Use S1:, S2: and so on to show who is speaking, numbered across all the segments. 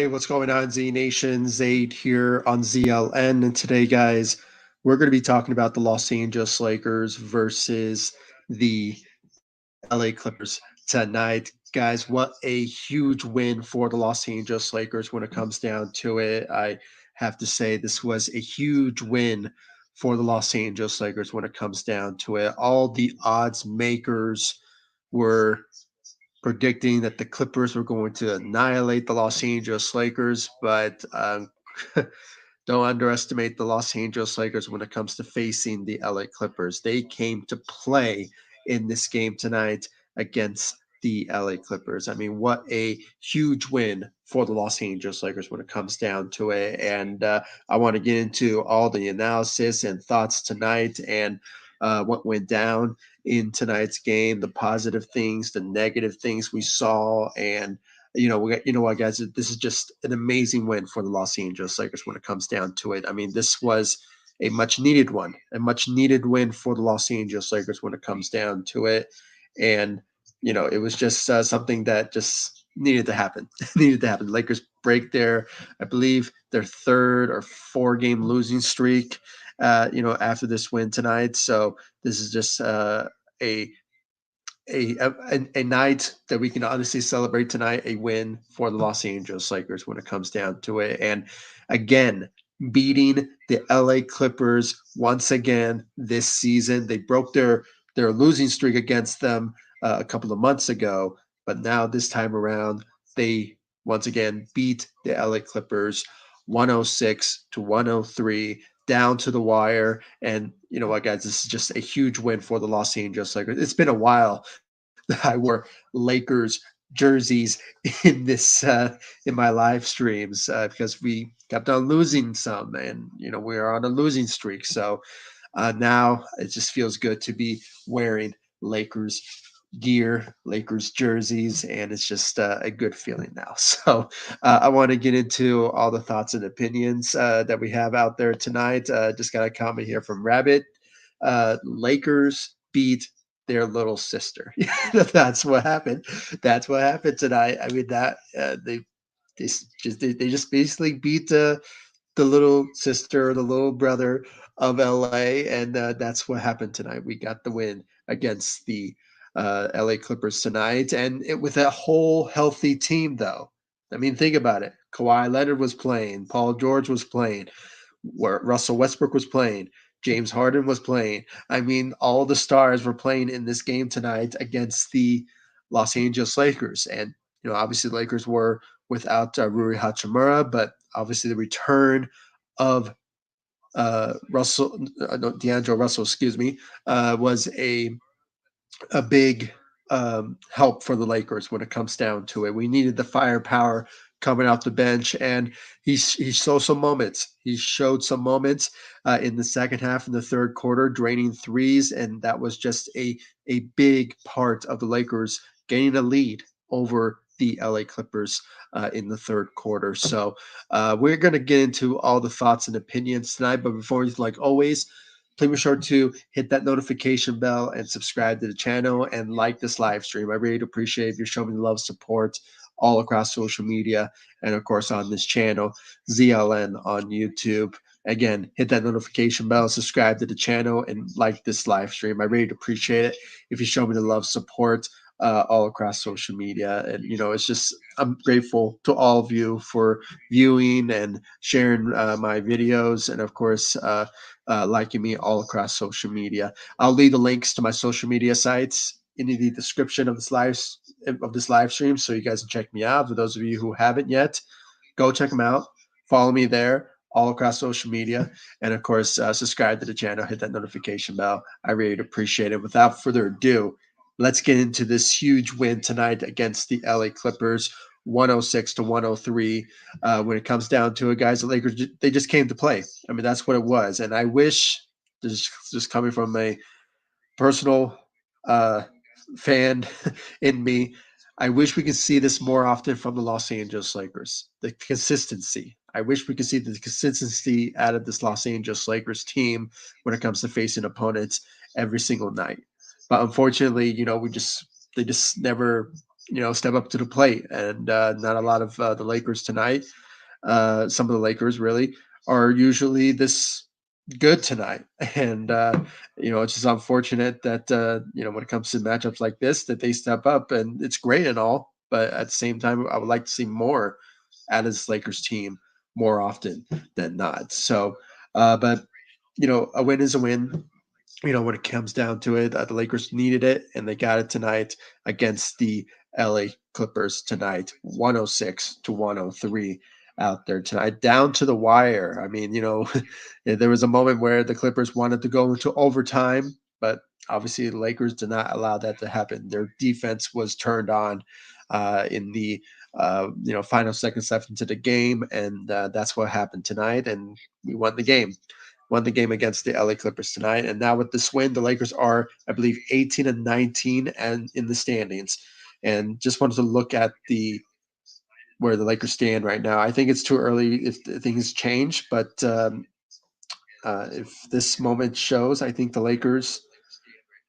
S1: Hey, what's going on, Z Nation? Zaid here on ZLN. And today, guys, we're going to be talking about the Los Angeles Lakers versus the LA Clippers tonight. Guys, what a huge win for the Los Angeles Lakers when it comes down to it. I have to say, this was a huge win for the Los Angeles Lakers when it comes down to it. All the odds makers were predicting that the Clippers were going to annihilate the Los Angeles Lakers, but don't underestimate the Los Angeles Lakers when it comes to facing the LA Clippers. They came to play in this game tonight against the LA Clippers. I mean, what a huge win for the Los Angeles Lakers when it comes down to it. And I want to get into all the analysis and thoughts tonight and what went down in tonight's game, the positive things, the negative things we saw, and what, guys, this is just an amazing win for the Los Angeles Lakers when it comes down to it. I mean, this was a much needed one, a much needed win for the Los Angeles Lakers when it comes down to it, and it was just something that just needed to happen. Needed to happen. The Lakers break their, I believe, their third or four-game losing streak. After this win tonight, so this is just a a night that we can honestly celebrate tonight, a win for the Los Angeles Lakers when it comes down to it. And again, beating the LA Clippers once again this season. They broke their losing streak against them a couple of months ago, but now this time around, they once again beat the LA Clippers 106 to 103 down to the wire. And you know what, guys, this is just a huge win for the Los Angeles Lakers. It's been a while that I wore Lakers jerseys in this in my live streams because we kept on losing some, and we are on a losing streak. So now it just feels good to be wearing Lakers gear, Lakers jerseys, and it's just a good feeling now. So I want to get into all the thoughts and opinions that we have out there tonight. Just got a comment here from Rabbit. Lakers beat their little sister. That's what happened. That's what happened tonight. I mean that they just basically beat the little sister, the little brother of LA, and that's what happened tonight. We got the win against the LA Clippers tonight, and with a whole healthy team, though. I mean, think about it. Kawhi Leonard was playing, Paul George was playing, where Russell Westbrook was playing, James Harden was playing. I mean, all the stars were playing in this game tonight against the Los Angeles Lakers, and obviously the Lakers were without Rui Hachimura, but obviously the return of D'Angelo Russell, excuse me, was a big help for the Lakers when it comes down to it. We needed the firepower coming off the bench, and he showed some moments. He showed some moments in the second half in the third quarter, draining threes, and that was just a big part of the Lakers gaining a lead over the LA Clippers in the third quarter. So we're going to get into all the thoughts and opinions tonight. But before we, like always, please be sure to hit that notification bell and subscribe to the channel and like this live stream. I really appreciate if you're showing me love, support all across social media, and of course on this channel, ZLN on YouTube. Again, hit that notification bell, subscribe to the channel, and like this live stream. I really appreciate it if you show me the love, support all across social media. And, it's just, I'm grateful to all of you for viewing and sharing my videos, and of course, liking me all across social media. I'll leave the links to my social media sites in the description of this live stream, so you guys can check me out. For those of you who haven't yet, go check them out. Follow me there all across social media, and of course, subscribe to the channel. Hit that notification bell. I really appreciate it. Without further ado, let's get into this huge win tonight against the LA Clippers. 106 to 103. When it comes down to it, guys, the Lakers, they just came to play. I mean, that's what it was. And I wish, this is just coming from a personal uh, fan in me, I wish we could see this more often from the Los Angeles Lakers. The consistency. I wish we could see the consistency out of this Los Angeles Lakers team when it comes to facing opponents every single night. But unfortunately, they just never step up to the plate, and not a lot of the Lakers tonight. Some of the Lakers really are usually this good tonight, and it's just unfortunate that when it comes to matchups like this, that they step up, and it's great and all, but at the same time, I would like to see more out of this Lakers team more often than not. So, but a win is a win. When it comes down to it, the Lakers needed it, and they got it tonight against the LA Clippers tonight, 106 to 103 out there tonight, down to the wire. I mean, there was a moment where the Clippers wanted to go into overtime, but obviously the Lakers did not allow that to happen. Their defense was turned on in the final seconds left into the game, and that's what happened tonight, and we won the game against the LA Clippers tonight. And now with this win, the Lakers are, I believe, 18 and 19 and in the standings. And just wanted to look at the where the Lakers stand right now. I think it's too early if things change, but if this moment shows, I think the Lakers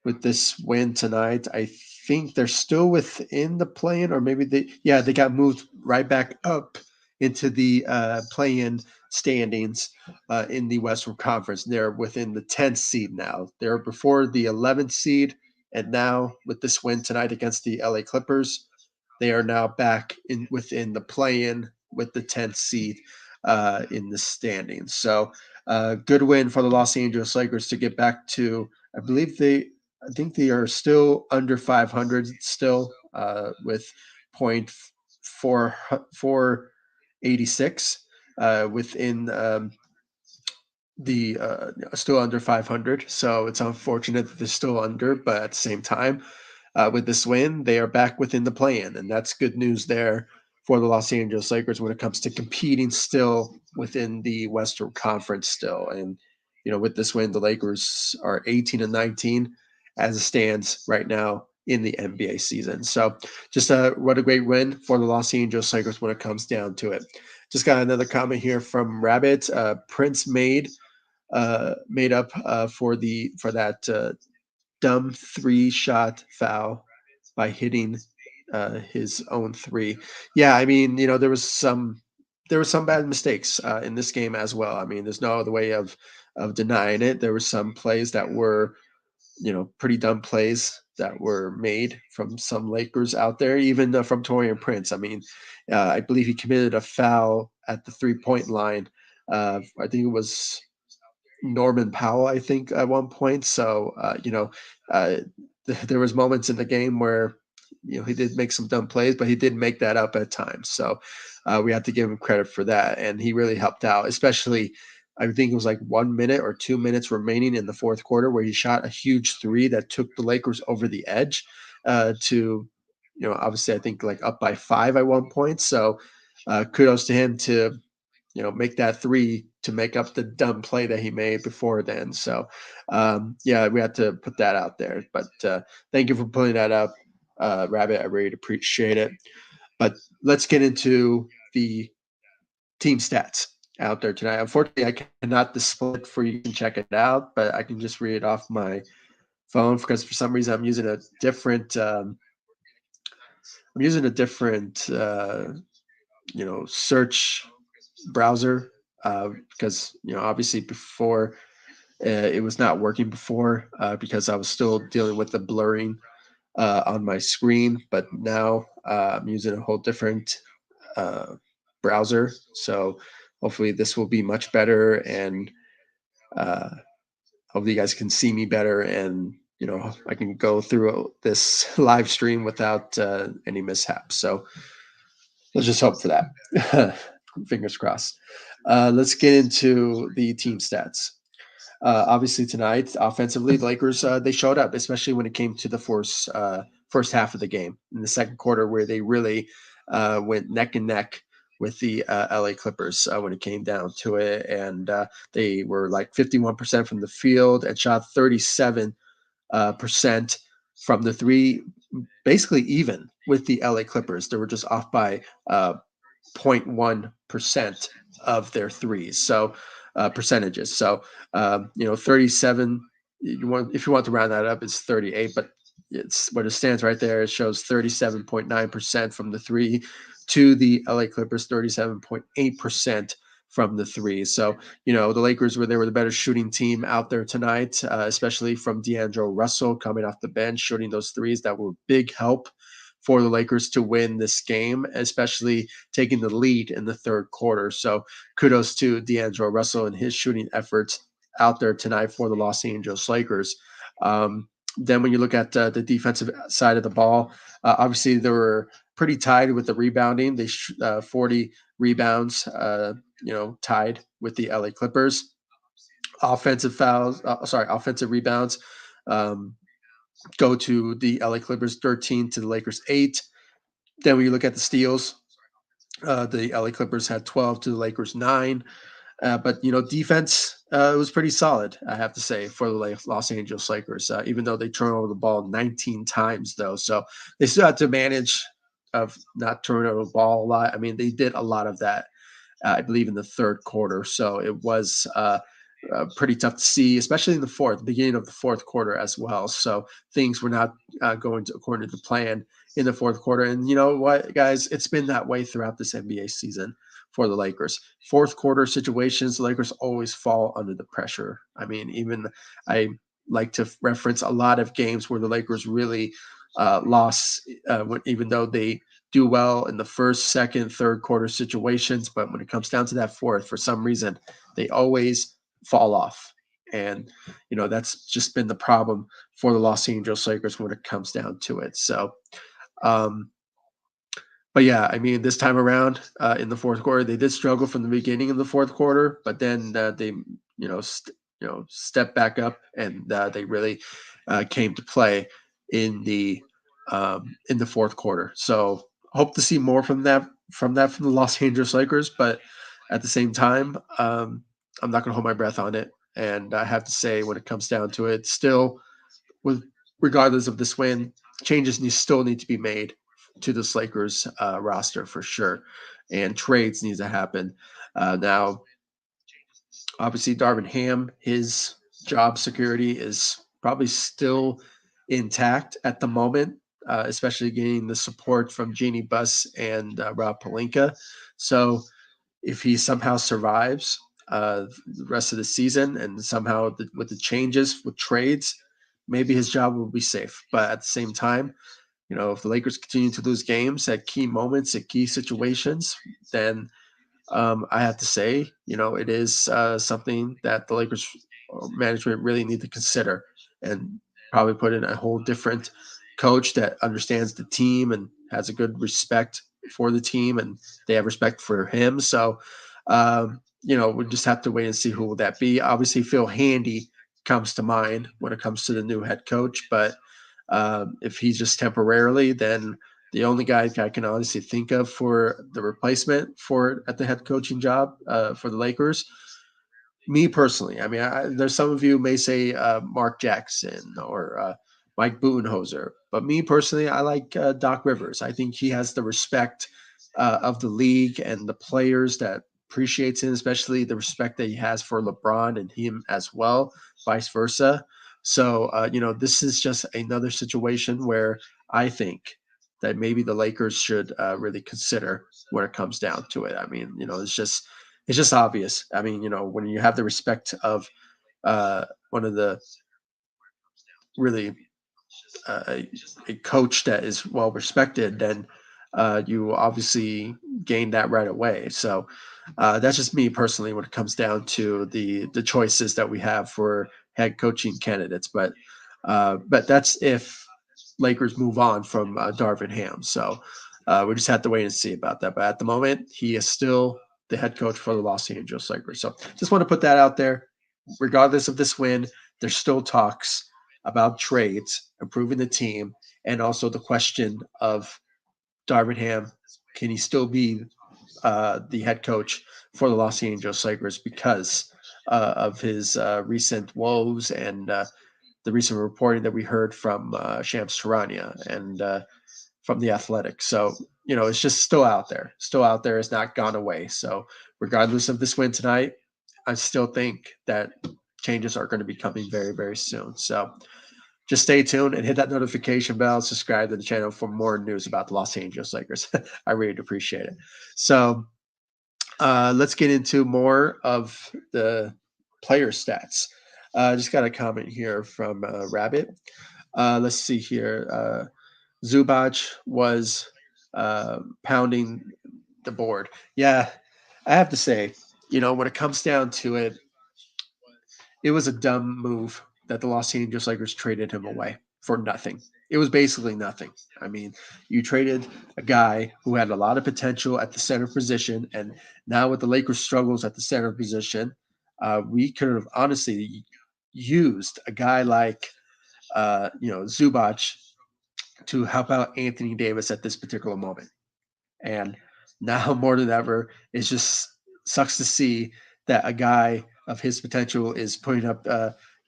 S1: with this win tonight, I think they're still within the play-in, or maybe they got moved right back up into the play-in standings in the Western Conference. They're within the 10th seed now. They're before the 11th seed, and now with this win tonight against the LA Clippers, they are now back in within the play-in with the 10th seed in the standings. So, good win for the Los Angeles Lakers to get back to. I think they are still under 500 still with point 486 within the still under 500. So it's unfortunate that they're still under, but at the same time, with this win, they are back within the play-in, and that's good news there for the Los Angeles Lakers when it comes to competing still within the Western Conference still. And with this win, the Lakers are 18 and 19 as it stands right now in the NBA season. So just what a great win for the Los Angeles Lakers when it comes down to it. Just got another comment here from Rabbit. Prince made up for that dumb three-shot foul by hitting his own three. Yeah, I mean, there was some bad mistakes in this game as well. I mean, there's no other way of denying it. There were some plays that were pretty dumb plays that were made from some Lakers out there, even from Taurean Prince. I mean, I believe he committed a foul at the 3-point line. I think it was Norman Powell, I think, at one point. So, uh, there was moments in the game where he did make some dumb plays, but he did make that up at times. So we have to give him credit for that, and he really helped out, especially. I think it was like 1 minute or 2 minutes remaining in the fourth quarter where he shot a huge three that took the Lakers over the edge to, obviously I think like up by 5 at one point. So kudos to him to make that three to make up the dumb play that he made before then. So, yeah, we had to put that out there. But thank you for pulling that up, Rabbit. I really appreciate it. But let's get into the team stats out there tonight. Unfortunately, I cannot display it for you to check it out, but I can just read it off my phone because for some reason I'm using a different. Search browser because obviously before it was not working before because I was still dealing with the blurring on my screen, but now I'm using a whole different uh, browser. So hopefully this will be much better, and uh, hopefully you guys can see me better, and I can go through this live stream without any mishaps. So let's just hope for that. Fingers crossed. Let's get into the team stats. Obviously tonight, offensively, the Lakers they showed up, especially when it came to the first half of the game in the second quarter, where they really went neck and neck with the LA Clippers when it came down to it, and they were like 51% from the field and shot 37% from the three, basically even with the LA Clippers. They were just off by 0.1% of their threes. So percentages. So 37. If you want to round that up, it's 38. But it's what it stands right there. It shows 37.9% from the three to the LA Clippers 37.8% from the three. So, the Lakers they were the better shooting team out there tonight, especially from D'Angelo Russell coming off the bench, shooting those threes that were big help for the Lakers to win this game, especially taking the lead in the third quarter. So kudos to D'Angelo Russell and his shooting efforts out there tonight for the Los Angeles Lakers. Then when you look at the defensive side of the ball, obviously they were pretty tied with the rebounding. They 40 rebounds, tied with the LA Clippers. Offensive rebounds um, go to the LA Clippers 13 to the Lakers 8. Then when you look at the steals, the LA Clippers had 12 to the Lakers 9. But defense was pretty solid, I have to say, for the Los Angeles Lakers. Even though they turned over the ball 19 times, though, so they still had to manage of not turning over the ball a lot. I mean, they did a lot of that, I believe, in the third quarter. So it was pretty tough to see, especially in the beginning of the fourth quarter as well. So things were not going according to the plan in the fourth quarter. And you know what, guys, it's been that way throughout this NBA season for the Lakers. Fourth quarter situations, the Lakers always fall under the pressure. I mean, even I like to reference a lot of games where the Lakers really lost, even though they do well in the first, second, third quarter situations. But when it comes down to that fourth, for some reason, they always fall off. And, that's just been the problem for the Los Angeles Lakers when it comes down to it. So, um, but yeah, I mean, this time around in the fourth quarter, they did struggle from the beginning of the fourth quarter, but then they, stepped back up and they really came to play in the fourth quarter. So hope to see more from the Los Angeles Lakers, but at the same time, I'm not going to hold my breath on it. And I have to say, when it comes down to it, still, with regardless of this win, changes still need to be made to this Lakers roster for sure, and trades needs to happen. Now, obviously, Darvin Ham, his job security is probably still intact at the moment, especially getting the support from Jeannie Buss and Rob Pelinka. So if he somehow survives the rest of the season and somehow with the changes with trades, maybe his job will be safe. But at the same time, if the Lakers continue to lose games at key moments, at key situations, then I have to say, it is something that the Lakers management really need to consider and probably put in a whole different coach that understands the team and has a good respect for the team, and they have respect for him. So, we just have to wait and see who will that be. Obviously, Phil Handy comes to mind when it comes to the new head coach, but if he's just temporarily, then the only guy I can honestly think of for the replacement for at the head coaching job for the Lakers, me personally, I mean, there's some of you may say Mark Jackson or Mike Budenholzer, but me personally, I like Doc Rivers. I think he has the respect of the league and the players that appreciates him, especially the respect that he has for LeBron and him as well, vice versa. So, this is just another situation where I think that maybe the Lakers should really consider when it comes down to it. I mean, it's just obvious. I mean, when you have the respect of one of the really a coach that is well respected, then you obviously gain that right away. So that's just me personally when it comes down to the choices that we have for head coaching candidates. But that's if Lakers move on from Darvin Ham. So we just have to wait and see about that. But at the moment, he is still the head coach for the Los Angeles Lakers. So just want to put that out there. Regardless of this win, there's still talks about trades, improving the team, and also the question of Darvin Ham. Can he still be the head coach for the Los Angeles Lakers because of his recent woes and the recent reporting that we heard from Shams Charania and from the Athletic. So, it's just still out there. Still out there. It's not gone away. So, regardless of this win tonight, I still think that changes are going to be coming very, very soon. So, just stay tuned and hit that notification bell. Subscribe to the channel for more news about the Los Angeles Lakers. I really appreciate it. So let's get into more of the player stats. Just got a comment here from Rabbit. Let's see here. Zubac was pounding the board. Yeah, I have to say, when it comes down to it, it was a dumb move that the Los Angeles Lakers traded him away for nothing. It was basically nothing. I mean, you traded a guy who had a lot of potential at the center position, and now with the Lakers' struggles at the center position, we could have honestly used a guy like Zubac to help out Anthony Davis at this particular moment. And now more than ever, it just sucks to see that a guy of his potential is putting up,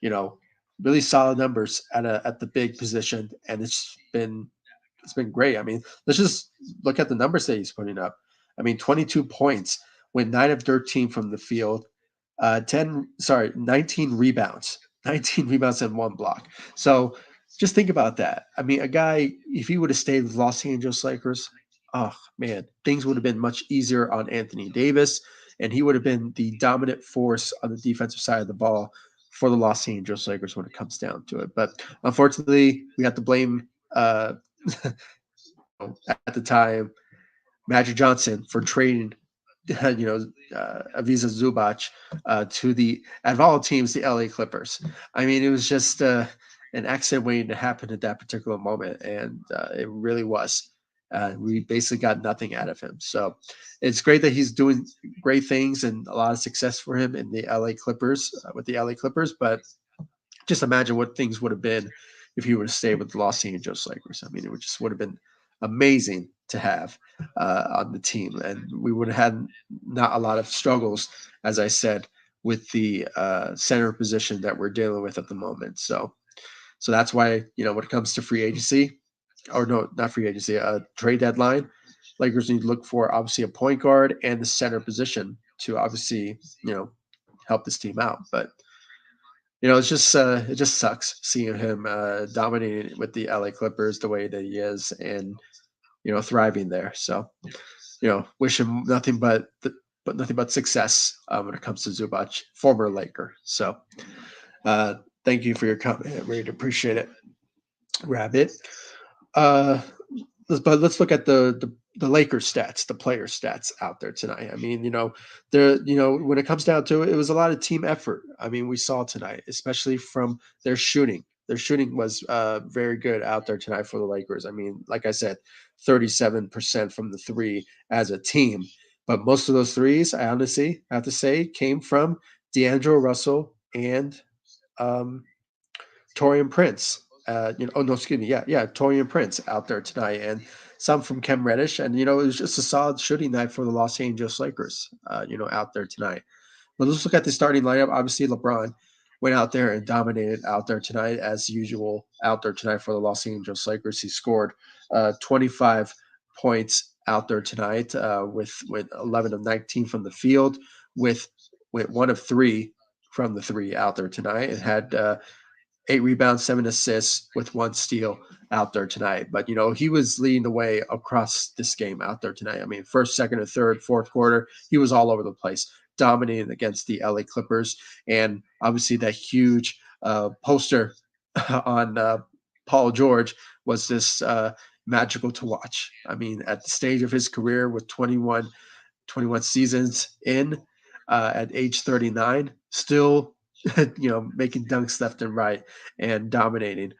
S1: you know, really solid numbers at the big position, and it's been great. I mean, let's just look at the numbers that he's putting up. I mean, 22 points, went 9 of 13 from the field, 19 rebounds, 19 rebounds and one block. So just think about that. I mean, a guy, if he would have stayed with Los Angeles Lakers, oh man, things would have been much easier on Anthony Davis, and he would have been the dominant force on the defensive side of the ball for the Los Angeles Lakers when it comes down to it. But unfortunately, we have to blame at the time Magic Johnson for trading Aviza Zubac to the, out of all teams, the LA Clippers. I mean, it was just an accident waiting to happen at that particular moment, and it really was. We basically got nothing out of him. So it's great that he's doing great things and a lot of success for him in the LA Clippers with the LA Clippers. But just imagine what things would have been if he would have stayed with the Los Angeles Lakers. I mean, it would have been amazing to have on the team, and we would have had not a lot of struggles, as I said, with the center position that we're dealing with at the moment. So that's why when it comes to free agency, or no, not free agency, trade deadline, Lakers need to look for obviously a point guard and the center position to obviously help this team out, but. It's just it just sucks seeing him dominating with the LA Clippers the way that he is, and thriving there. So wish him nothing but success when it comes to Zubac, former Laker. So uh, thank you for your comment. I really appreciate it, Rabbit. Uh, but let's look at the Lakers stats, the player stats out there tonight. I mean, when it comes down to it, it was a lot of team effort. I mean, we saw tonight, especially from their shooting. Their shooting was very good out there tonight for the Lakers. I mean, like I said, 37% from the three as a team. But most of those threes, I honestly have to say, came from D'Angelo Russell and um, Taurean Prince. Oh no, excuse me, yeah, Taurean Prince out there tonight, and some from Kem Reddish, and it was just a solid shooting night for the Los Angeles Lakers. Out there tonight. But let's look at the starting lineup. Obviously, LeBron went out there and dominated out there tonight, as usual. Out there tonight for the Los Angeles Lakers, he scored 25 points out there tonight, with 11 of 19 from the field, with one of three from the three out there tonight, and had 8 rebounds, 7 assists with 1 steal out there tonight. But, he was leading the way across this game out there tonight. I mean, first, second, and third, fourth quarter, he was all over the place, dominating against the LA Clippers. And obviously, that huge poster on Paul George was this magical to watch. I mean, at the stage of his career with 21 seasons in, at age 39, still making dunks left and right and dominating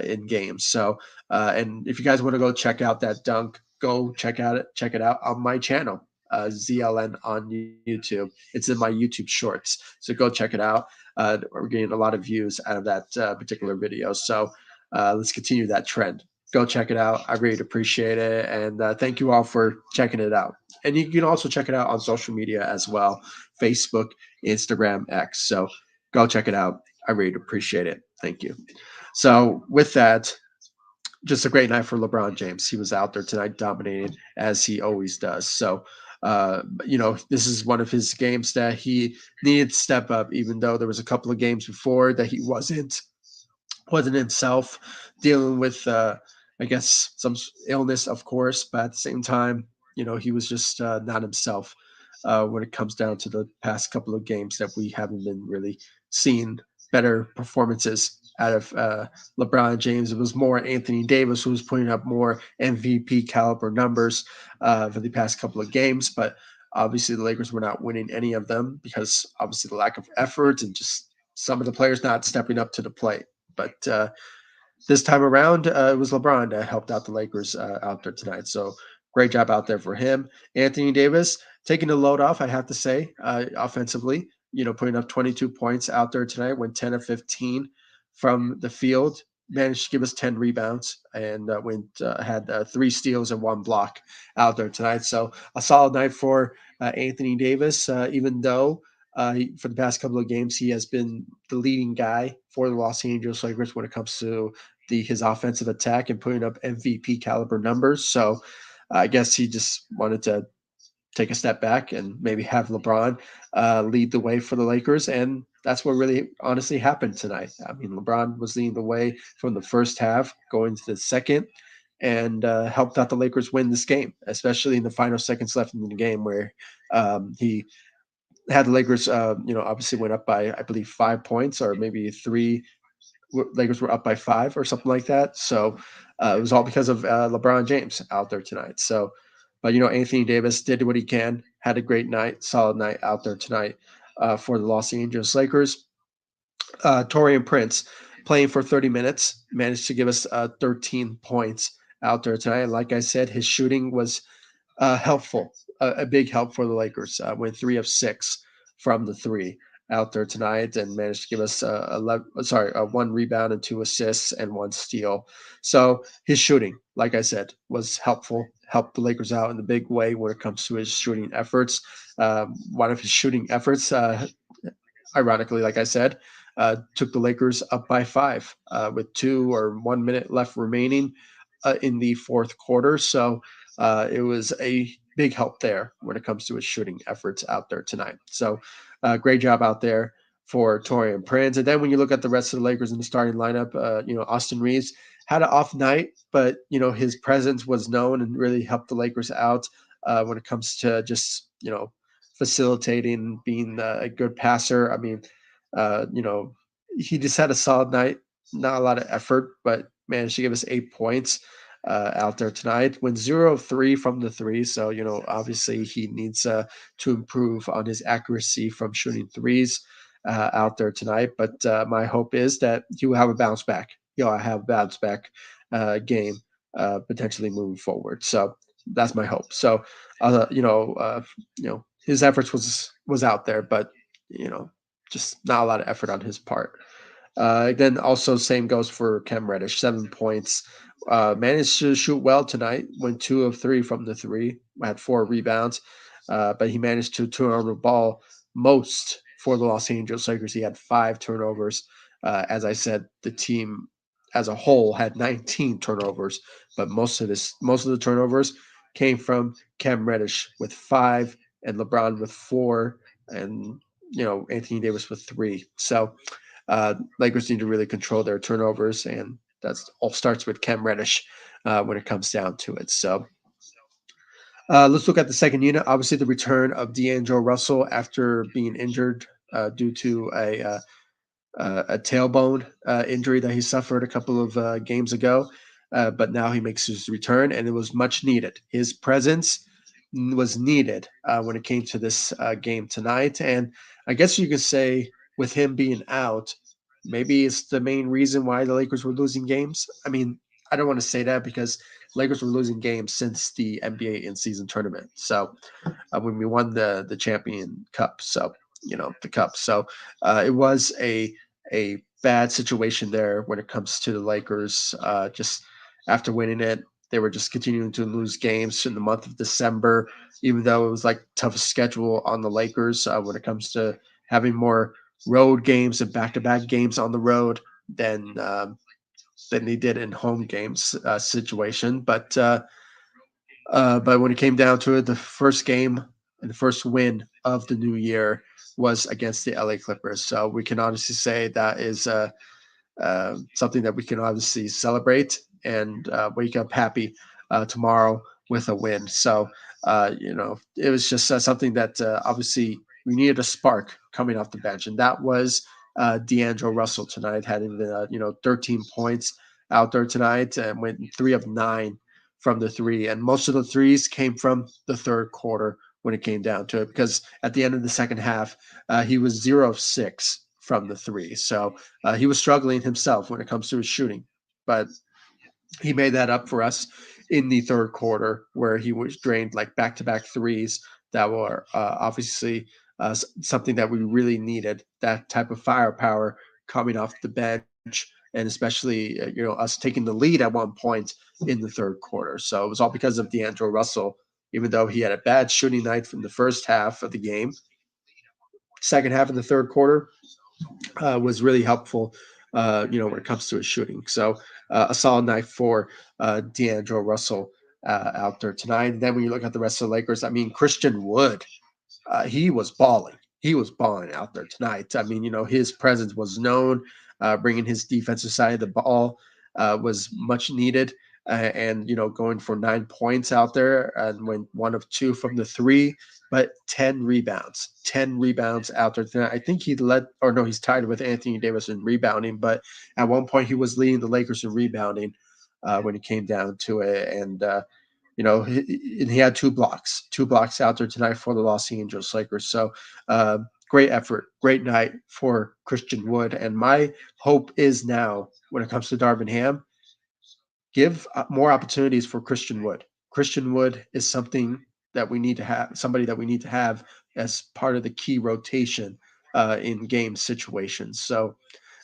S1: in games. So and if you guys want to go check out that dunk, go check it out on my channel, ZLN on YouTube. It's in my YouTube shorts, so go check it out. We're getting a lot of views out of that particular video, so let's continue that trend. Go check it out. I really appreciate it, and thank you all for checking it out. And you can also check it out on social media as well: Facebook, Instagram, X. So go check it out. I really appreciate it. Thank you. So with that, just a great night for LeBron James. He was out there tonight dominating, as he always does. So this is one of his games that he needed to step up, even though there was a couple of games before that he wasn't wasn't himself, dealing with I guess some illness, of course, but at the same time, he was just not himself when it comes down to the past couple of games that we haven't been really seeing better performances out of LeBron James. It was more Anthony Davis who was putting up more MVP caliber numbers for the past couple of games, but obviously the Lakers were not winning any of them because obviously the lack of effort and just some of the players not stepping up to the plate. But this time around, it was LeBron that helped out the Lakers out there tonight. So great job out there for him. Anthony Davis taking the load off, I have to say, offensively. Putting up 22 points out there tonight, went 10 of 15 from the field, managed to give us 10 rebounds, and had 3 steals and 1 block out there tonight. So a solid night for Anthony Davis, even though for the past couple of games, he has been the leading guy for the Los Angeles Lakers when it comes to his offensive attack and putting up MVP caliber numbers. So I guess he just wanted to take a step back and maybe have LeBron lead the way for the Lakers. And that's what really honestly happened tonight. I mean, LeBron was leading the way from the first half going to the second and helped out the Lakers win this game, especially in the final seconds left in the game where he had the Lakers, obviously went up by, I believe, 5 points or maybe three. Lakers were up by 5 or something like that. So it was all because of LeBron James out there tonight. So, but Anthony Davis did what he can, had a great night, solid night out there tonight for the Los Angeles Lakers. Taurean Prince playing for 30 minutes, managed to give us 13 points out there tonight. And like I said, his shooting was helpful, a big help for the Lakers. Went 3 of 6 from the three out there tonight, and managed to give us 1 rebound and 2 assists and 1 steal. So his shooting, like I said, was helpful. Helped the Lakers out in a big way when it comes to his shooting efforts. One of his shooting efforts, ironically, like I said, took the Lakers up by 5 with 2 or 1 minute left remaining in the fourth quarter. So it was a big help there when it comes to his shooting efforts out there tonight. So great job out there for Taurean Prince. And then when you look at the rest of the Lakers in the starting lineup, Austin Reeves had an off night, but his presence was known and really helped the Lakers out when it comes to just facilitating, being a good passer. I mean, he just had a solid night, not a lot of effort, but managed to give us 8 points out there tonight. Went 0 of 3 from the three. So, obviously he needs to improve on his accuracy from shooting threes out there tonight. But my hope is that he will have a bounce back. He'll have a bounce back game potentially moving forward. So that's my hope. So, his efforts was out there, but just not a lot of effort on his part. Then also same goes for Cam Reddish, 7 points. Managed to shoot well tonight. Went 2 of 3 from the three. Had 4 rebounds, but he managed to turn over the ball most for the Los Angeles Lakers. He had 5 turnovers. As I said, the team as a whole had 19 turnovers, but most of the turnovers came from Cam Reddish with 5 and LeBron with 4 and Anthony Davis with 3. So Lakers need to really control their turnovers, and that's all starts with Cam Reddish when it comes down to it. So let's look at the second unit. Obviously, the return of D'Angelo Russell after being injured due to a tailbone injury that he suffered a couple of games ago. But now he makes his return, and it was much needed. His presence was needed when it came to this game tonight. And I guess you could say, with him being out, maybe it's the main reason why the Lakers were losing games. I mean, I don't want to say that because Lakers were losing games since the NBA in-season tournament. So when we won the champion cup, so the cup. So it was a bad situation there when it comes to the Lakers. Just after winning it, they were just continuing to lose games in the month of December, even though it was like toughest schedule on the Lakers when it comes to having more road games and back-to-back games on the road than they did in home games situation. But when it came down to it, the first game and the first win of the new year was against the LA Clippers. So we can honestly say that is something that we can obviously celebrate and wake up happy tomorrow with a win. So, it was just something that obviously we needed a spark coming off the bench, and that was D'Angelo Russell tonight, having 13 points out there tonight and went 3 of 9 from the three, and most of the threes came from the third quarter when it came down to it, because at the end of the second half, he was 0 of 6 from the three. So he was struggling himself when it comes to his shooting, but he made that up for us in the third quarter, where he was drained like back-to-back threes that were obviously something that we really needed. That type of firepower coming off the bench, and especially us taking the lead at one point in the third quarter. So it was all because of D'Angelo Russell. Even though he had a bad shooting night from the first half of the game, second half of the third quarter was really helpful, when it comes to his shooting. So a solid night for D'Angelo Russell out there tonight. And then when you look at the rest of the Lakers, I mean, Christian Wood, he was balling. He was balling out there tonight. I mean, his presence was known. Bringing his defensive side of the ball was much needed. And going for 9 points out there and went 1 of 2 from the three, but 10 rebounds out there tonight. I think he led, or no, he's tied with Anthony Davis in rebounding, but at one point he was leading the Lakers in rebounding when it came down to it. And he had two blocks out there tonight for the Los Angeles Lakers. So great effort, great night for Christian Wood. And my hope is now, when it comes to Darvin Ham, give more opportunities for Christian Wood. Christian Wood is somebody that we need to have as part of the key rotation in game situations. So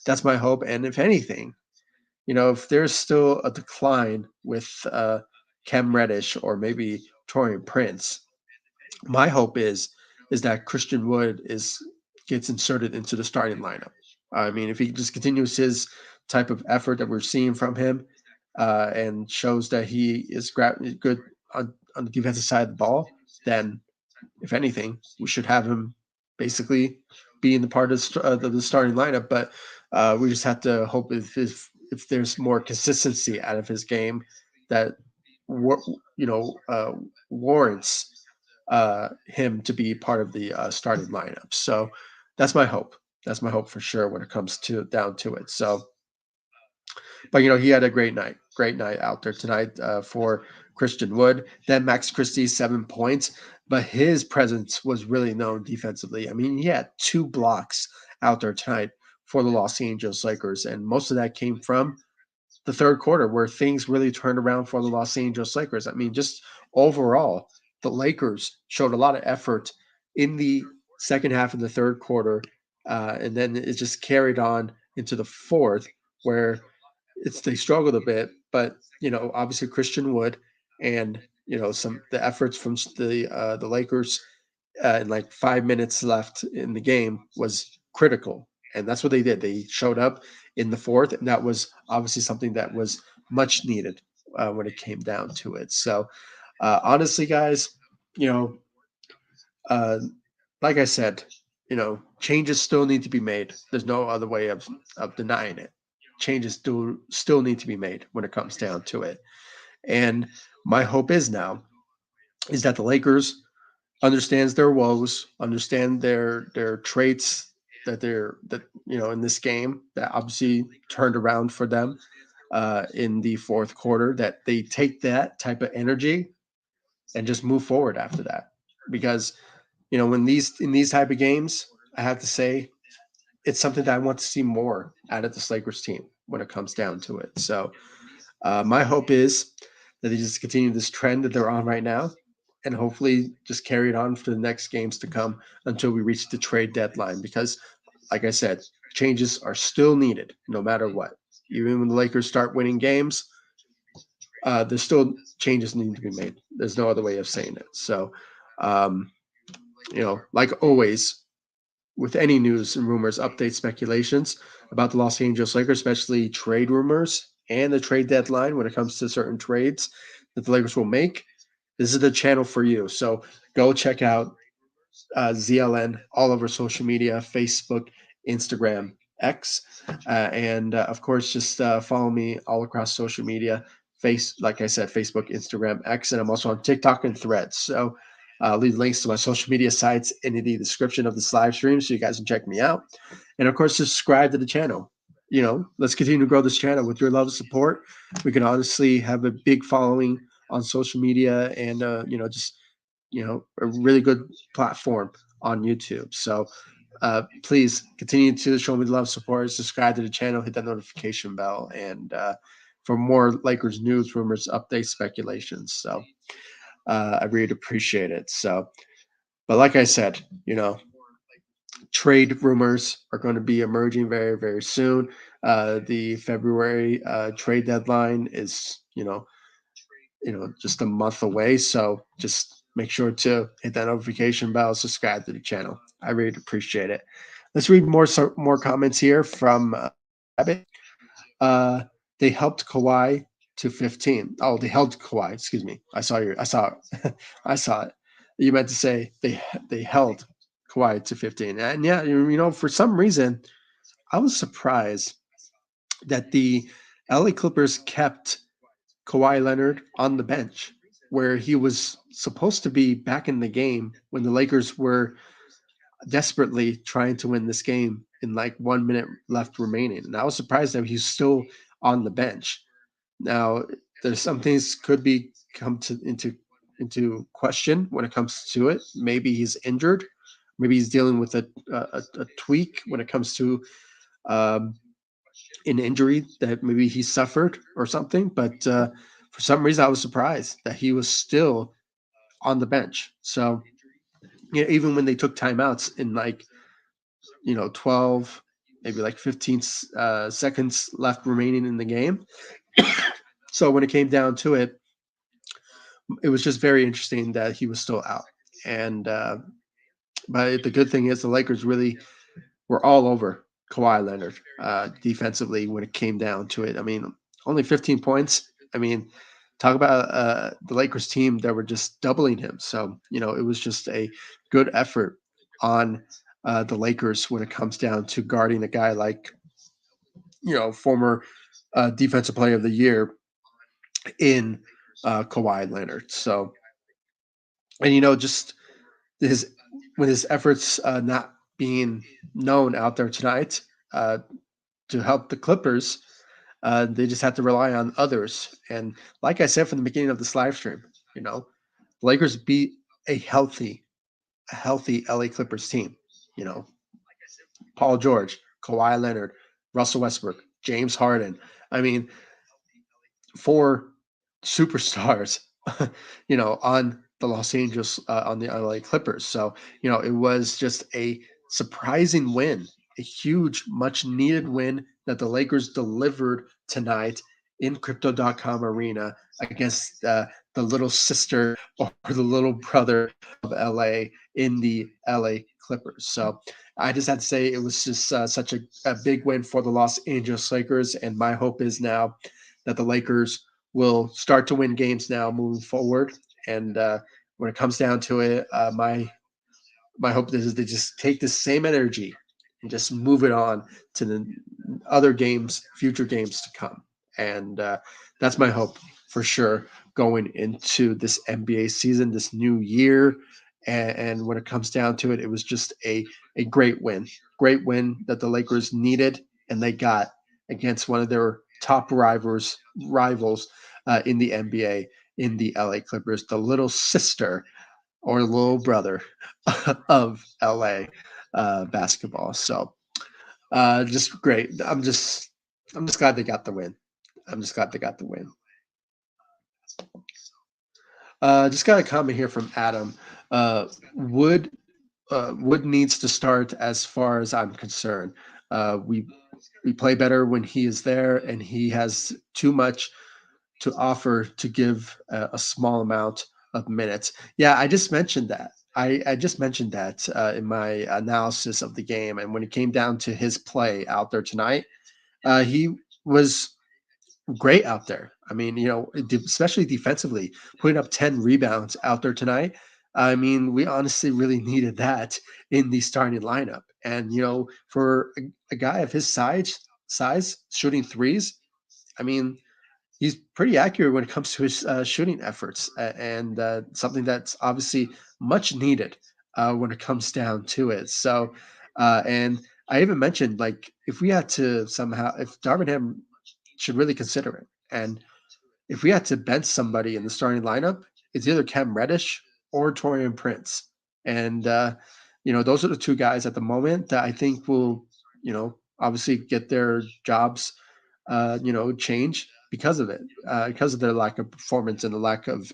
S1: that's my hope. And if anything, if there's still a decline with Cam Reddish or maybe Taurean Prince, my hope is that Christian Wood gets inserted into the starting lineup. I mean, if he just continues his type of effort that we're seeing from him, and shows that he is good on the defensive side of the ball, then if anything, we should have him basically be in the part of the starting lineup. But we just have to hope if there's more consistency out of his game that warrants him to be part of the starting lineup. So that's my hope. That's my hope for sure when it comes to down to it. So, but he had a great night out there tonight for Christian Wood. Then Max Christie, 7 points, but his presence was really known defensively. I mean, he had 2 blocks out there tonight for the Los Angeles Lakers, and most of that came from the third quarter, where things really turned around for the Los Angeles Lakers. I mean, just overall, the Lakers showed a lot of effort in the second half of the third quarter, and then it just carried on into the fourth, where they struggled a bit, but obviously Christian Wood and some the efforts from the Lakers in like 5 minutes left in the game was critical, and that's what they did. They showed up in the fourth, and that was obviously something that was much needed when it came down to it. So honestly, guys, you know, uh, like I said, changes still need to be made. There's no other way of denying it. Changes still need to be made when it comes down to it. And my hope is that the Lakers understands their woes, understand their traits that in this game that obviously turned around for them in the fourth quarter. That they take that type of energy and just move forward after that, because when in these type of games, I have to say it's something that I want to see more out of this Lakers team when it comes down to it. So my hope is that they just continue this trend that they're on right now, and hopefully just carry it on for the next games to come until we reach the trade deadline. Because, like I said, changes are still needed no matter what. Even when the Lakers start winning games, there's still changes need to be made. There's no other way of saying it. So, um, like always, with any news and rumors, updates, speculations about the Los Angeles Lakers, especially trade rumors and the trade deadline when it comes to certain trades that the Lakers will make, this is the channel for you. So go check out ZLN all over social media, Facebook, Instagram. X, and of course, just follow me all across social media. Like I said, Facebook, Instagram, X, and I'm also on TikTok and Threads. So I'll leave links to my social media sites in the description of this live stream, so you guys can check me out. And of course, subscribe to the channel. Let's continue to grow this channel with your love and support. We can honestly have a big following on social media, and just a really good platform on YouTube. So please continue to show me the love, support, subscribe to the channel, hit that notification bell, and for more Lakers news, rumors, updates, speculations. So I really appreciate it. So, but like I said, trade rumors are going to be emerging very, very soon. The February trade deadline is, just a month away. So just make sure to hit that notification bell, subscribe to the channel. I really appreciate it. Let's read more comments here from Rabbit. Uh, they helped Kawhi to 15. Oh, they held Kawhi. Excuse me. I saw it. I saw it. You meant to say they held Kawhi to 15. And yeah, for some reason, I was surprised that the LA Clippers kept Kawhi Leonard on the bench, where he was supposed to be back in the game when the Lakers were desperately trying to win this game in like 1 minute left remaining. And I was surprised that he's still on the bench. Now, there's some things could be come to into question when it comes to it. Maybe he's injured. Maybe he's dealing with a tweak when it comes to um, an injury that maybe he suffered or something. But for some reason, I was surprised that he was still on the bench. So even when they took timeouts in like 12, maybe like 15 seconds left remaining in the game. So when it came down to it, it was just very interesting that he was still out. And but the good thing is the Lakers really were all over Kawhi Leonard defensively when it came down to it. I mean, only 15 points. I mean, talk about the Lakers team that were just doubling him. So it was just a good effort on the Lakers when it comes down to guarding a guy like former defensive player of the year in Kawhi Leonard. So, and just his with his efforts not being known out there tonight uh, to help the Clippers, they just had to rely on others. And like I said from the beginning of this live stream, the Lakers beat a healthy LA Clippers team. You know, Paul George, Kawhi Leonard, Russell Westbrook, James Harden. I mean, four superstars, on the Los Angeles on the LA Clippers. So it was just a surprising win, a huge, much needed win that the Lakers delivered tonight in Crypto.com Arena against the little sister or the little brother of LA in the LA Clippers. So I just had to say it was just such a big win for the Los Angeles Lakers. And my hope is now that the Lakers will start to win games now moving forward. And when it comes down to it, my hope is they just take the same energy and just move it on to the other games, future games to come. And that's my hope for sure going into this NBA season, this new year. And when it comes down to it, it was just a great win that the Lakers needed and they got against one of their top rivals in the NBA, in the LA Clippers, the little sister or little brother of LA basketball. So just great. I'm just glad they got the win. I'm just glad they got the win. Just got a comment here from Adam. Wood Wood needs to start as far as I'm concerned. We play better when he is there, and he has too much to offer to give a small amount of minutes. Yeah, I just mentioned that. I just mentioned that in my analysis of the game, and when it came down to his play out there tonight, he was great out there. I mean, especially defensively, putting up 10 rebounds out there tonight. I mean, we honestly really needed that in the starting lineup. And for a guy of his size shooting threes, I mean, he's pretty accurate when it comes to his shooting efforts, and something that's obviously much needed when it comes down to it. So, and I even mentioned, like, if we had to somehow, if Darvingham should really consider it, and if we had to bench somebody in the starting lineup, it's either Cam Reddish or Torian Prince. And those are the two guys at the moment that I think will, obviously get their jobs, change because of it, because of their lack of performance and the lack of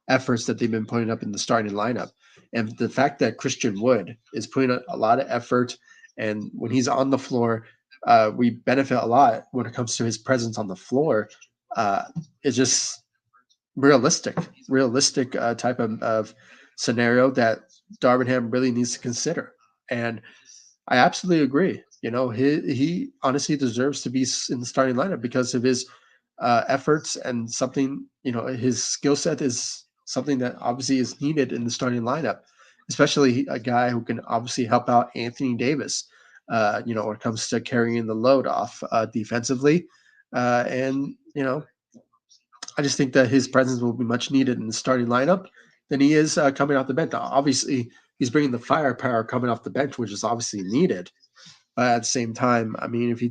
S1: efforts that they've been putting up in the starting lineup. And the fact that Christian Wood is putting a lot of effort, and when he's on the floor, we benefit a lot when it comes to his presence on the floor. Uh, it's just realistic type of scenario that Darvingham really needs to consider. And I absolutely agree. He honestly deserves to be in the starting lineup because of his efforts, and something, his skill set is something that obviously is needed in the starting lineup, especially a guy who can obviously help out Anthony Davis, when it comes to carrying the load off defensively. And, I just think that his presence will be much needed in the starting lineup than he is coming off the bench. Now, obviously, he's bringing the firepower coming off the bench, which is obviously needed. But at the same time, I mean, if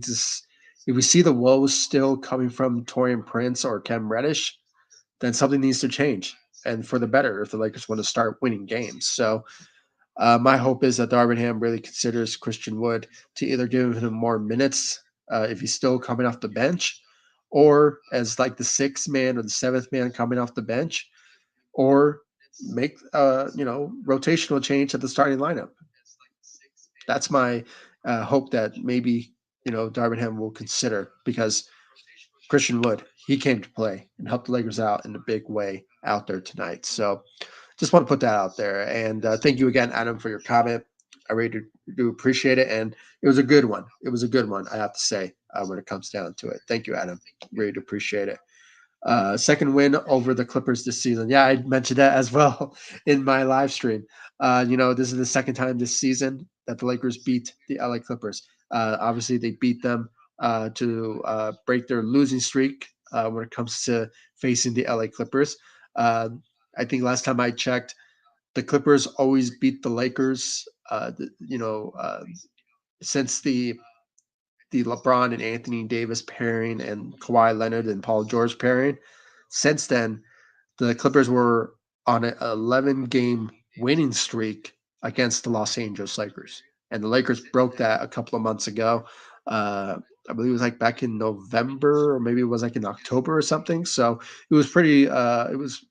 S1: we see the woes still coming from Torian Prince or Cam Reddish, then something needs to change, and for the better if the Lakers want to start winning games. So my hope is that Darvingham really considers Christian Wood to either give him more minutes if he's still coming off the bench, or as like the sixth man or the seventh man coming off the bench, or make rotational change at the starting lineup. That's my hope that maybe Darvingham will consider, because Christian Wood, he came to play and helped the Lakers out in a big way out there tonight. So just want to put that out there. And thank you again, Adam, for your comment. I really do appreciate it. And it was a good one. It was a good one, I have to say, when it comes down to it. Thank you, Adam. Really do appreciate it. Second win over the Clippers this season. Yeah, I mentioned that as well in my live stream. This is the second time this season that the Lakers beat the LA Clippers. Obviously, they beat them to break their losing streak when it comes to facing the LA Clippers. Uh, I think last time I checked, the Clippers always beat the Lakers. Since the LeBron and Anthony Davis pairing and Kawhi Leonard and Paul George pairing. Since then, the Clippers were on an 11 game winning streak against the Los Angeles Lakers. And the Lakers broke that a couple of months ago. I believe it was like back in November, or maybe it was like in October or something. So it was it was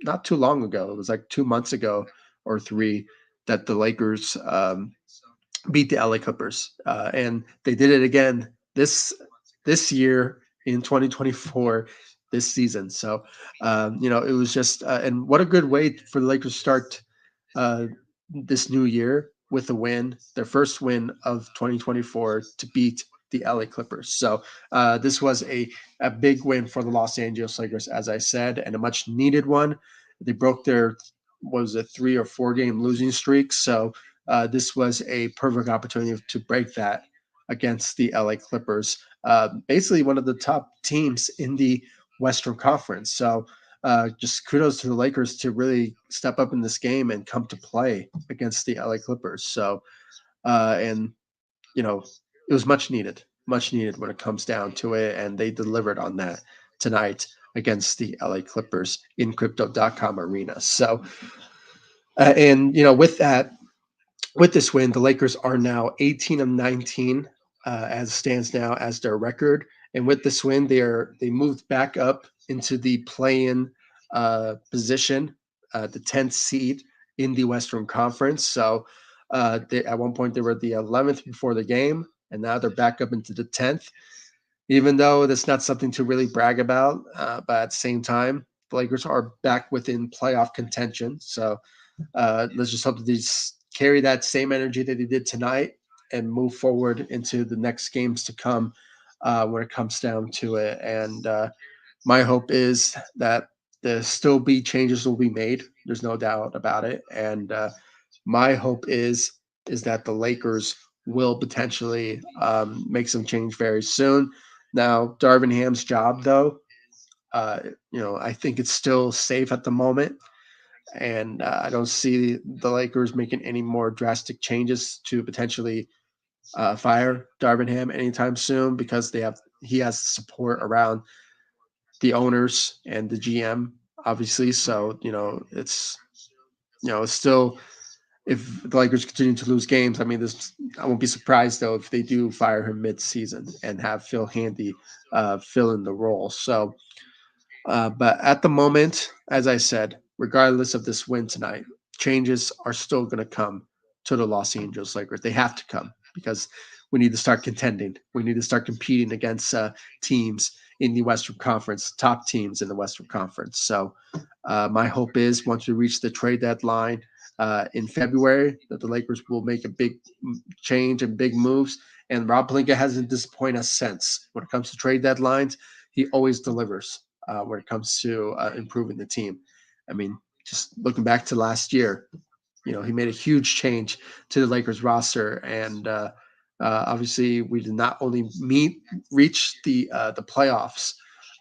S1: not too long ago. It was like 2 months ago or three that the Lakers beat the LA Clippers, and they did it again this year in 2024, this season. So, it was just and what a good way for the Lakers to start uh, this new year with a win, their first win of 2024 to beat the LA Clippers. So this was a big win for the Los Angeles Lakers, as I said, and a much needed one. They broke their was a 3 or 4 game losing streak. So this was a perfect opportunity to break that against the LA Clippers, basically one of the top teams in the Western Conference. So just kudos to the Lakers to really step up in this game and come to play against the LA Clippers. So, and it was much needed when it comes down to it, and they delivered on that tonight against the LA Clippers in Crypto.com arena. So, and with this win, the Lakers are now 18 of 19 as stands now as their record. And with this win, they moved back up into the play-in position, the 10th seed in the Western Conference. So at one point they were the 11th before the game, and now they're back up into the 10th. Even though that's not something to really brag about, but at the same time, the Lakers are back within playoff contention. So let's just hope that they just carry that same energy that they did tonight and move forward into the next games to come when it comes down to it. And my hope is that There still be changes will be made. There's no doubt about it. And my hope is that the Lakers will potentially make some change very soon. Now, Darvin Ham's job, though, uh, I think it's still safe at the moment, and I don't see the Lakers making any more drastic changes to potentially fire Darvin Ham anytime soon because he has support around the owners and the GM, obviously. So it's still, if the Lakers continue to lose games, I mean, this I won't be surprised though if they do fire him mid-season and have Phil Handy fill in the role. So but at the moment, as I said, regardless of this win tonight, changes are still going to come to the Los Angeles Lakers. They have to come because we need to start contending. We need to start competing against teams in the Western Conference, top teams in the Western Conference. So my hope is once we reach the trade deadline in February, that the Lakers will make a big change and big moves. And Rob Pelinka hasn't disappointed us since. When it comes to trade deadlines, he always delivers when it comes to improving the team. I mean, just looking back to last year, he made a huge change to the Lakers roster, and obviously we did not only reach the playoffs,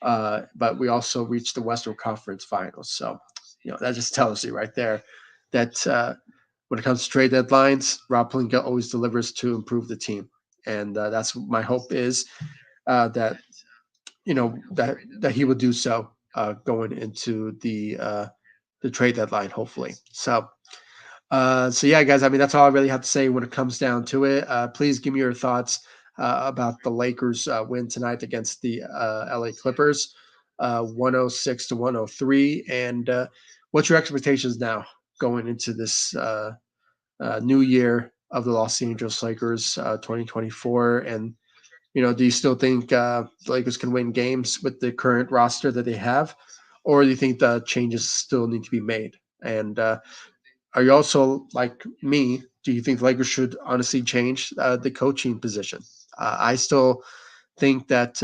S1: but we also reached the Western Conference Finals. So, that just tells you right there that when it comes to trade deadlines, Rob Pelinka always delivers to improve the team, and that's what my hope is that that he will do so going into the trade deadline, hopefully. So yeah, guys. I mean, that's all I really have to say when it comes down to it. Please give me your thoughts about the Lakers win tonight against the LA Clippers, 106 to 103, and what's your expectations now going into this new year of the Los Angeles Lakers, 2024, and do you still think the Lakers can win games with the current roster that they have, or do you think the changes still need to be made? And are you also like me? Do you think the Lakers should honestly change the coaching position? I still think that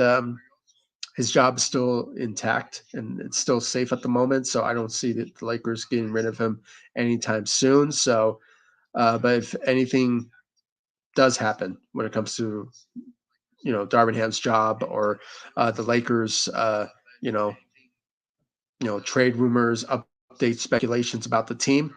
S1: his job is still intact and it's still safe at the moment. So I don't see the Lakers getting rid of him anytime soon. So, but if anything does happen when it comes to Darvin Ham's job or the Lakers, you know, trade rumors, updates, speculations about the team.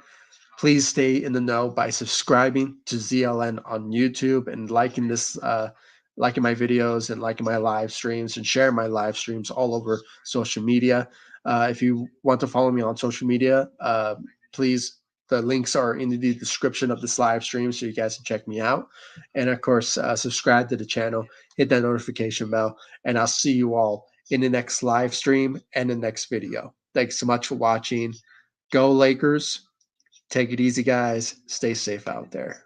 S1: Please stay in the know by subscribing to ZLN on YouTube and liking my videos and liking my live streams and sharing my live streams all over social media. If you want to follow me on social media, please. The links are in the description of this live stream, so you guys can check me out. And of course, subscribe to the channel, hit that notification bell, and I'll see you all in the next live stream and the next video. Thanks so much for watching. Go Lakers. Take it easy, guys. Stay safe out there.